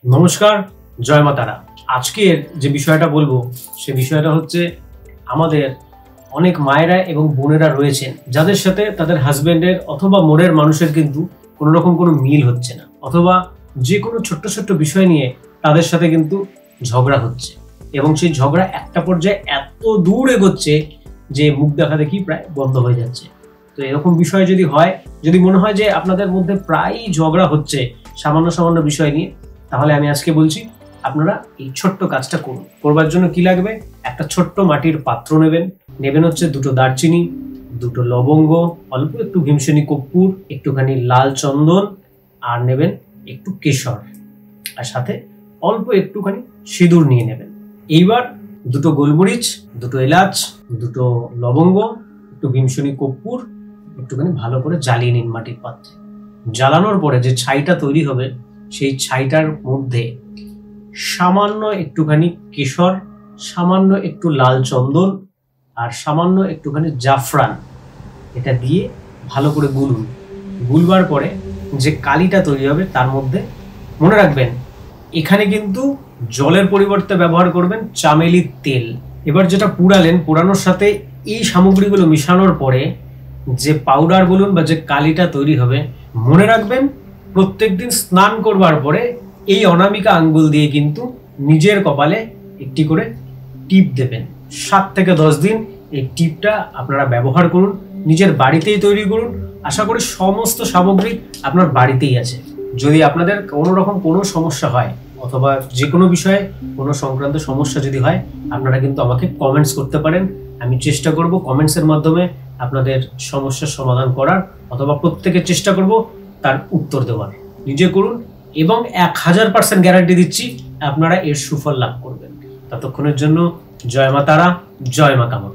নমস্কার, জয় মা তারা। আজকের যে বিষয়টা বলবো সে বিষয়টা হচ্ছে আমাদের অনেক মায়েরা এবং বোনেরা রয়েছেন যাদের সাথে তাদের হাজবেন্ডের অথবা মনের মানুষের কিন্তু কোনো রকম কোনো মিল হচ্ছে না, অথবা যে কোনো ছোট্ট ছোট্ট বিষয় নিয়ে তাদের সাথে কিন্তু ঝগড়া হচ্ছে এবং সেই ঝগড়া একটা পর্যায়ে এত দূর এগোচ্ছে যে মুখ দেখা দেখি প্রায় বন্ধ হয়ে যাচ্ছে। তো এরকম বিষয় যদি হয়, যদি মনে হয় যে আপনাদের মধ্যে প্রায়ই ঝগড়া হচ্ছে সামান্য সামান্য বিষয় নিয়ে, তাহলে আমি আজকে বলছি আপনারা এই ছোট্ট কাজটা করুন। করবার জন্য কি লাগবে? একটা ছোট্ট মাটির পাত্র নেবেন হচ্ছে 2টো দারচিনি, 2টো লবঙ্গ, অল্প একটু ভীমসেনী কর্পূর, একটুখানি লাল চন্দন, আর নেবেন একটু কেশর, আর সাথে অল্প একটুখানি সিঁদুর নিয়ে নেবেন। এইবার 2টো গোলমরিচ, 2টো এলাচ, 2টো লবঙ্গ, একটু ভীমসেনী কর্পূর একটুখানি ভালো করে জ্বালিয়ে নিন মাটির পাত্রে। জ্বালানোর পরে যে ছাইটা তৈরি হবে সেই ছাইটার মধ্যে সামান্য একটুখানি কেশর, সামান্য একটু লাল চন্দন আর সামান্য একটুখানি জাফরান এটা দিয়ে ভালো করে গুলুন। গুলবার পরে যে কালিটা তৈরি হবে তার মধ্যে মনে রাখবেন এখানে কিন্তু জলের পরিবর্তে ব্যবহার করবেন চামেলির তেল। এবার যেটা পোড়ানোর সাথে এই সামগ্রীগুলো মিশানোর পরে যে পাউডার বলুন বা যে কালিটা তৈরি হবে, মনে রাখবেন প্রত্যেকদিন স্নান করবার পরে এই অনামিকা আঙ্গুল দিয়ে কিন্তু নিজের কপালে একটি করে টিপ দেবেন। 7 থেকে 10 দিন এই টিপটা আপনারা ব্যবহার করুন, নিজের বাড়িতেই তৈরি করুন। আশা করি সমস্ত সামগ্রী আপনার বাড়িতেই আছে। যদি আপনাদের কোনো রকম কোনো সমস্যা হয় অথবা যে কোনো বিষয়ে কোনো সংক্রান্ত সমস্যা যদি হয়, আপনারা কিন্তু আমাকে কমেন্টস করতে পারেন। আমি চেষ্টা করব কমেন্টসের মাধ্যমে আপনাদের সমস্যার সমাধান করার, অথবা প্রত্যেকের চেষ্টা করব তার উত্তর দেওয়ার। নিজে করুন এবং 1000% গ্যারান্টি দিচ্ছি আপনারা এর সুফল লাভ করবেন। ততক্ষণের জন্য জয় মা তারা, জয় মা কামা।